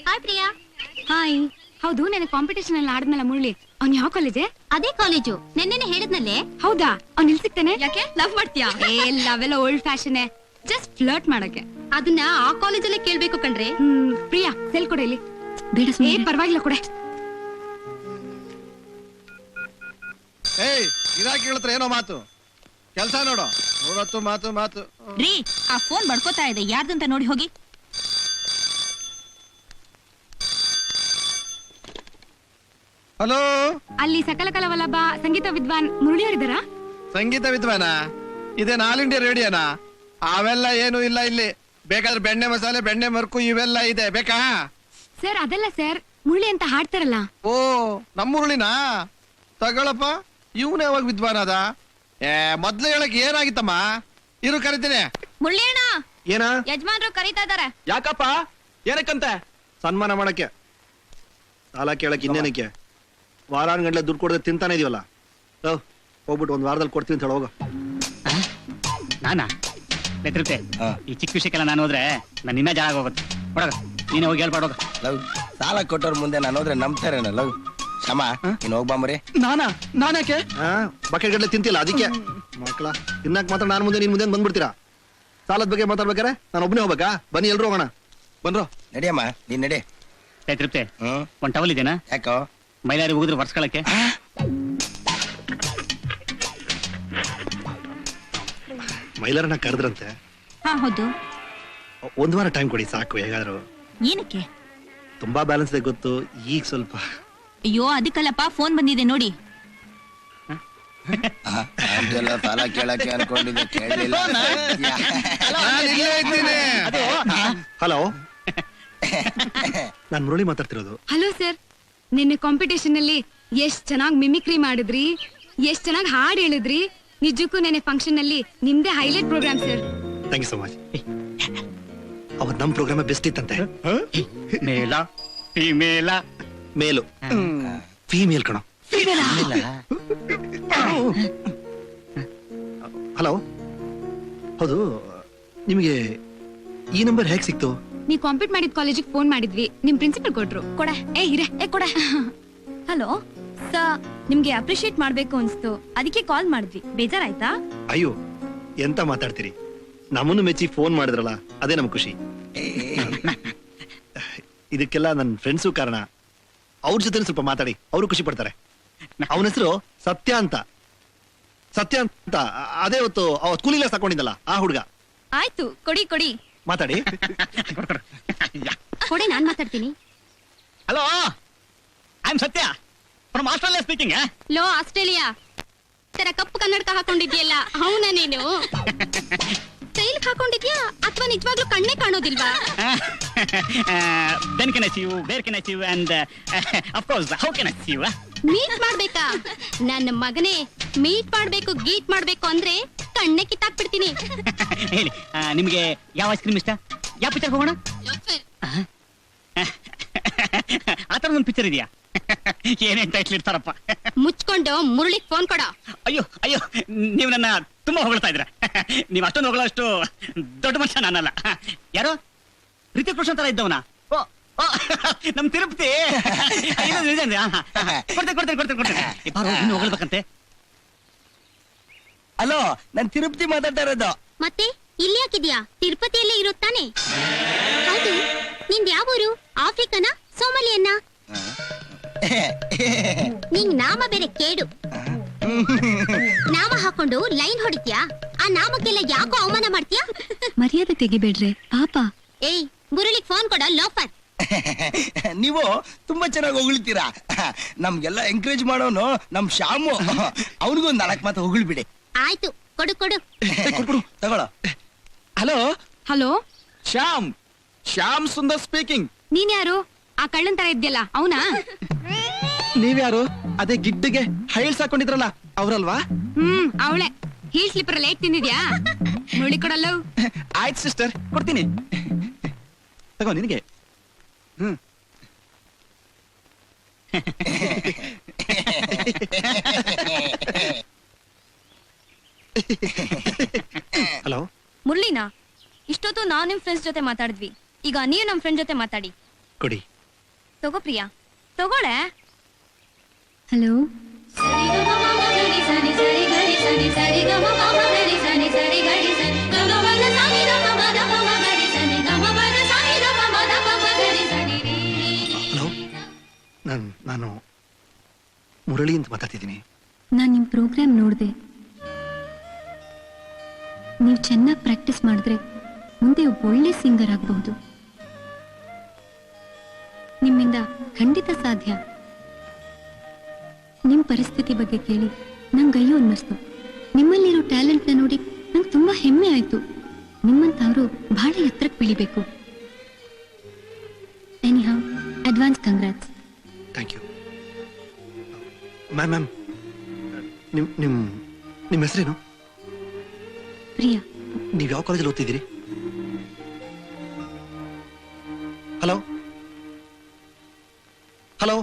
Hi Priya. Hi. ಹೌದು, ನೆನೆ competition ಅಲ್ಲಿ ಆದ್ಮೇಲೆ ಮುರಳಿ ಅವ್ನ್ ಯಾವ ಕಾಲೇಜೆ? ಅದೇ ಕಾಲೇಜು, ನೆನ್ನೆನೆ ಹೇಳಿದ್ನಲ್ಲೇ. ಹೌದಾ? ಅವ್ನ್ ಇಲ್ಲಿ ಸಿಗ್ತಾನೆ? ಯಾಕೆ ಲವ್ ಮಾಡ್ತೀಯಾ? ಲವ್ ಎಲ್ಲ ಓಲ್ಡ್ ಫ್ಯಾಷನ್, ಜಸ್ಟ್ ಫ್ಲರ್ಟ್ ಮಾಡಕ್ಕೆ. ಅದನ್ನ ಆ ಕಾಲೇಜಲ್ಲೇ ಕೇಳ್ಬೇಕು ಕಣ್ರೆ. ಪ್ರಿಯಾ ಸೆಲ್ ಕೊಡೆ ಇಲ್ಲಿ. ಬೇಡ ಪರವಾಗಿಲ್ಲ ಕೊಡೆ. ಏಯ್ ಗಿರಾಕಿ ಹೇಳ್ತ್ರ ಏನೋ ಮಾತು, ಕೆಲ್ಸ ನೋಡು. ನೋಡತ್ತು ಮಾತು ಮಾತು. ರೀ, ಆ ಫೋನ್ ಬಡ್ಕೋತಾ ಇದೆ, ಯಾರ್ದಂತ ನೋಡಿ ಹೋಗಿ. ಹಲೋ, ಅಲ್ಲಿ ಸಕಲ ಕಲವಲ್ಲಭ ಸಂಗೀತ ವಿದ್ವಾನ್ ಮುರಳಿ ಅವರಿದ್ದಾರಾ? ಸಂಗೀತ ವಿದ್ವಾನ? ಇದೇನ್ ಆಲ್ ಇಂಡಿಯಾ ರೇಡಿಯೋನಾ? ಅವೆಲ್ಲ ಏನು ಇಲ್ಲ ಇಲ್ಲಿ. ಬೇಕಾದ್ರೆ ಬೆಣ್ಣೆ ಮಸಾಲೆ, ಬೆಣ್ಣೆ ಮರ್ಕು ಇವೆಲ್ಲ ಇದೆ, ಬೇಕಾ? ಸರ್ ಅದಲ್ಲ ಸರ್, ಮುರಳಿ ಅಂತ ಹಾಡ್ತಾರಲ್ಲ. ಓ, ನಮ್ಮುರುಳಿನಾ? ತಗೊಳಪ್ಪ, ಇವನೇ ಯಾವಾಗ ವಿದ್ವಾನ ಅದ? ಮೊದ್ಲು ಹೇಳಕ್ ಏನಾಗಿತ್ತಮ್ಮ? ಇರು ಕರಿತೀನಿ. ಮುರಳಿ ಅಣ್ಣ, ಏನ ಯಜಮಾನ್ರು ಕರೀತಾ ಇದಾರೆ. ಯಾಕಪ್ಪ? ಏನಕ್ಕಂತೆ? ಸನ್ಮಾನ ಮಾಡಕ್ಕೆ, ಸಾಲ ಕೇಳಕ್, ಇನ್ನೇನಕ್ಕೆ? ವಾರಾನ್ ದುಡ್ಡು ಕೊಡದೆ ತಿಂತಾನೆ ಇದೀವಲ್ಲ. ಹೋಗ್ಬಿಟ್ಟು ಒಂದ್ ವಾರದಲ್ಲಿ ಕೊಡ್ತೀನಿ ಅಂತ ಹೇಳಿ ಹೋಗ. ನಾನಾ ನೆತ್ತಿರುತ್ತೆ ಈ ಚಿಕ್ಕ ವಿಷಯಕ್ಕೆಲ್ಲ ನಾನು ಹೋದ್ರೆ ನಾನು ಇನ್ನ ಜಾಗ ಹೋಗುತ್ತೆ. ಹೊಡಗ ನೀನೇ ಹೋಗಿ ಹೇಳ್ಬಾಡೋಗ. ಲವ್, ಸಾಲ ಕೊಟ್ಟವ್ರ ಮುಂದೆ ನಾನು ಹೋದ್ರೆ ನಂಬ್ತಾರೇನ ಲವ್? ಕ್ಷಮ, ನೀನ್ ಹೋಗ್ಬಾಮರಿ. ನಾನ್ಯಾಕೆ ಬಕೆಟ್ ಗಡ್ಲೆ ತಿಂತಿಲ್ಲ ಅದಕ್ಕೆ. ಮಕ್ಳ ತಿನ್ನಕ್ ಮಾತ್ರ ನಾನು ಮುಂದೆ, ನೀನ್ ಮುಂದೆ ಬಂದ್ಬಿಡ್ತೀರಾ? ಸಾಲದ ಬಗ್ಗೆ ಮಾತಾಡ್ಬೇಕಾರೆ ನಾನು ಒಬ್ಬನೇ ಹೋಗ್ಬೇಕಾ? ಬನ್ನಿ ಎಲ್ರು ಹೋಗೋಣ. ಬನ್ರೋ. ನಡಿಯಮ್ಮ, ನೀನ್ ನಡಿ. ನೆತ್ತಿರುತ್ತೆ ಒಂದ್ ಟವಲ್ ಇದೆನಾ? ಯಾಕೋ ಮೈಲಾರಿ ಹೋಗಿದ್ರು ವರ್ಸ್ಕೊಳಕ್ಕೆ. ಮೈಲಾರನ್ನ ಕರೆದ್ರಂತೆ. ಹೌದು. ಒಂದ್ ವಾರ ಟೈಮ್ ಕೊಡಿ ಸಾಕು. ಹೇಗಾದ್ರು ಏನಕ್ಕೆ? ತುಂಬಾ ಬ್ಯಾಲೆನ್ಸ್ ಇದೆ ಗೊತ್ತು, ಈಗ ಸ್ವಲ್ಪ. ಅಯ್ಯೋ ಅದಕ್ಕಲ್ಲಪ್ಪ, ಫೋನ್ ಬಂದಿದೆ ನೋಡಿ. ಅಂತೆಲ್ಲ ಸಾಲ ಕೇಳಕ್ಕೆ ಅನ್ಕೊಂಡಿದ್ದೆ, ಕೇಳಲಿಲ್ಲ. ಹಲೋ, ನಾನ್ ಮುರಳಿ ಮಾತಾಡ್ತಿರೋದು. ಹಲೋ ಸರ್, ನಿನ್ನೆ ಕಾಂಪಿಟೇಷನ್ ಅಲ್ಲಿ ಎಷ್ಟ್ ಚೆನ್ನಾಗಿ ಮಿಮಿಕ್ರಿ ಮಾಡಿದ್ರಿ, ಎಷ್ಟ್ ಚೆನ್ನಾಗಿ ಹಾಡ್ ಹೇಳಿದ್ರಿ. ನಿಜಕ್ಕೂ ನೆನೆ ಫಂಕ್ಷನ್ ಅಲ್ಲಿ ನಿಮ್ದೇ highlight program sir. Thank you so much. ಅವತ್ ನಮ್ ಪ್ರೋಗ್ರಾಮ್ ಬೆಸ್ಟ್ ಇತ್ತಂತೆ. ಮೇಲ ಫಿಮೇಲ. ಮೇಲು ಫೀಮೇಲ್ ಕಣೋ. ಹಲೋ, ಹೌದು, ನಿಮಗೆ ಈ ನಂಬರ್ ಹೇಗ್ ಸಿಕ್ತು? ನೀವ್ ಕಾಂಪೀಟ್ ಮಾಡಿದ ಕಾಲೇಜಿಗೆ ಫೋನ್ ಮಾಡಿದ್ವಿ, ನಿಮ್ ಪ್ರಿನ್ಸಿಪಲ್ ಕೊಟ್ರು. ಕೊಡ ಕೊಡ. ಹಲೋ ಸರ್, ನಿಮ್ಗೆ ಅಪ್ರಿಶಿಯೇಟ್ ಮಾಡ್ಬೇಕು ಅನ್ಸ್ತು, ಅದಕ್ಕೆ ಕಾಲ್ ಮಾಡಿದ್ವಿ. ಬೇಜಾರಾಯ್ತಾ? ಅಯ್ಯೋ, ಎಂತ ಮಾತಾಡ್ತೀರಿ? ನಮ್ಮನ್ನು ಮೆಚ್ಚಿ ಫೋನ್ ಮಾಡಿದ್ರಲ್ಲ, ಅದೇ ನಮ್ ಖುಷಿ. ಇದಕ್ಕೆಲ್ಲ ನನ್ನ ಫ್ರೆಂಡ್ಸು ಕಾರಣ. ಅವ್ರ ಜೊತೆ ಸ್ವಲ್ಪ ಮಾತಾಡಿ, ಅವರು ಖುಷಿ ಪಡ್ತಾರೆ. ಅವನ ಹೆಸರು ಸತ್ಯ ಅಂತ. ಅದೇ ಹೊತ್ತು ಅವತ್ ಕೂಲಿಲ್ಲ ಸಾಕೊಂಡಿದ್ದಲ್ಲ ಆ ಹುಡುಗ. ಆಯ್ತು, ಕೊಡಿ ಕೊಡಿ, ಮಾತಾಡಿ. ಕೊಡಿ, ನಾನ್ ಮಾತಾಡ್ತೀನಿ. ಹಲೋ, ಐ ಆಮ್ ಸತ್ಯ from Australia speaking. Low Australia, ತರ ಕಪ್ಪು ಕನ್ನಡಕ ಹಾಕೊಂಡಿದ್ಯಲ್ಲ, ಅವನ ನೀನು? ಸ್ಟೈಲ್ ಹಾಕೊಂಡಿದ್ಯಾ ಅಥವಾ ನಿಜವಾಗ್ಲೂ ಕಣ್ಣೇ ಕಾಣೋದಿಲ್ವಾ? Then can I see you? Where can I see you? And of course, how can I see you? Meet ಮಾಡ್ಬೇಕಾ? ನನ್ನ ಮಗನೇ, ಮೀಟ್ ಮಾಡ್ಬೇಕು, ಗೀಟ್ ಮಾಡ್ಬೇಕು ಅಂದ್ರೆ ಕಣ್ಣೆ ಕಿತ್ತಾಕ್ಬಿಡ್ತೀನಿ. ಹೇಳಿ, ನಿಮ್ಗೆ ಯಾವ ಐಸ್ ಕ್ರೀಮ್ ಇಷ್ಟ? ಯಾವ ಪಿಕ್ಚರ್ ಹೋಗೋಣ? ಆತರ ಒಂದು ಪಿಕ್ಚರ್ ಇದೆಯಾ? ಏನೇನ್ ಟೈಟ್ಲ್ ಇರ್ತಾರಪ್ಪ. ಮುಚ್ಕೊಂಡು ಮುರಳಿಗ್ ಫೋನ್ ಕೊಡ. ಅಯ್ಯೋ ಅಯ್ಯೋ, ನೀವು ನನ್ನ ತುಂಬಾ ಹೊಗಳ್ತಾ ಇದ್ರ. ನೀವ್ ಅಷ್ಟೊಂದು ಹೊಗಳಷ್ಟು ದೊಡ್ಡ ಮನುಷ್ಯ ನಾನಲ್ಲ. ಯಾರೋ ರಿತಿಕ್ ರೋಷನ್ ತರ ಇದ್ದವನ? ನಮ್ ತಿರುಪತಿ. ಕೊಡ್ತೇನೆ. ಇನ್ನು ಹೊಗಳ್ಬೇಕಂತೆ. ಹಲೋ, ನಾನ್ ತಿರುಪತಿ ಮಾತಾಡ್ತಾ ಇರೋದು. ಮತ್ತೆ ಇಲ್ಲಿ ಯಾಕಿದ್ಯಾ? ತಿರುಪತಿಯಲ್ಲೇ ಇರುತ್ತಾನೆ. ಹೌದು, ನಿಂದ್ ಯಾವ ಊರು? ಆಫ್ರಿಕನ, ಸೋಮಾಲಿಯನ್ನ? ನಿಂಗ್ ನಾಮ ಬೇರೆ ಕೇಡು. ನಾಮ ಹಾಕೊಂಡು ಲೈನ್ ಹೊಡಿತ್ಯಾ? ಆ ನಾಮಕ್ಕೆಲ್ಲ ಯಾಕೋ ಅವಮಾನ ಮಾಡ್ತೀಯಾ? ಮರ್ಯಾದೆ ತೆಗಿಬೇಡ್ರೆ ಪಾಪ. ಏಯ್, ಮುರಳಿಗ್ ಫೋನ್ ಕೊಡ, ಲೋಫರ್. ನೀವು ತುಂಬಾ ಚೆನ್ನಾಗಿ ಹೊಗಳ್ತೀರಾ. ನಮ್ಗೆಲ್ಲ ಎಂಕರೇಜ್ ಮಾಡೋನು ನಮ್ ಶ್ಯಾಮು. ಅವನಿಗೂ 4 ಮಾತು ಹೊಗಳ್ಬಿಡಿ. ಆಯ್ತು, ಕೊಡು ಕೊಡು. ತಗೊಳ್ಳೋ. Hello hello, Shyam Sundar speaking. ನೀನ್ ಯಾರು? ಆ ಕಳ್ಳನ್ ತರ ಇದ್ಯಲ್ಲ, ಅವನಾ? ನೀವ್ಯಾರು? ಅದೇ ಗಿಡ್ಡಿಗೆ ಹೈಲ್ಸ್ ಹಾಕೊಂಡಿದ್ರಲ್ಲ, ಅವ್ರಲ್ವಾ? ಅವಳೆ. ಹೀಲ್ ಸ್ಲಿಪ್ಪರ್ ಲೇಟ್ ತಿಂದಿದ್ಯಾ? ಮುರಳಿ ಕೊಡಲ್ಲ. ಆಯ್ತು ಸಿಸ್ಟರ್, ಕೊಡ್ತೀನಿ. ತಗೋ ನಿನಗೆ. ಹಲೋ, ಮುರಳಿನಾ? ಇಷ್ಟೊತ್ತು ನಾವು ನಿಮ್ ಫ್ರೆಂಡ್ಸ್ ಜೊತೆ ಮಾತಾಡಿದ್ವಿ, ಈಗ ನೀವು ನಮ್ ಫ್ರೆಂಡ್ ಜೊತೆ ಮಾತಾಡಿ. ಕೊಡಿ. ತಗೋ ಪ್ರಿಯಾ, ತಗೋಳೆ. ಹಲೋ, ಹಲೋ, ನಾನು ಮುರಳಿ ಅಂತ ಮಾತಾಡ್ತಿದ್ದೀನಿ. ನಾನು ನಿಮ್ಮ ಪ್ರೋಗ್ರಾಮ್ ನೋಡಿದೆ. ನೀವು ಚೆನ್ನಾಗಿ ಪ್ರಾಕ್ಟೀಸ್ ಮಾಡಿದ್ರೆ ಮುಂದೆ ಒಬ್ಬ ಒಳ್ಳೆ ಸಿಂಗರ್ ಆಗಬಹುದು. ನಿಮ್ಮಿಂದ ಖಂಡಿತ ಸಾಧ್ಯ. ನಿಮ್ಮ ಪರಿಸ್ಥಿತಿ ಬಗ್ಗೆ ಕೇಳಿ ನಂಗೆ ಅಯ್ಯೋ ಅನ್ನಿಸ್ತು. ನಿಮ್ಮಲ್ಲಿರೋ ಟ್ಯಾಲೆಂಟ್ನ ನೋಡಿ ನಂಗೆ ತುಂಬಾ ಹೆಮ್ಮೆ ಆಯ್ತು. ನಿಮ್ಮಂತವರು ಬಹಳ ಎತ್ತರಕ್ಕೆ ಬೆಳಿಬೇಕು. Anyhow, advance congrats. Thank you ma'am. ನಿಮ್ಮ ಹೆಸರೇನು? ಪ್ರಿಯಾ. ನೀವು ಯಾವ ಕಾಲೇಜಲ್ಲಿ ಓದ್ತಿದ್ದೀರಿ? Hello hello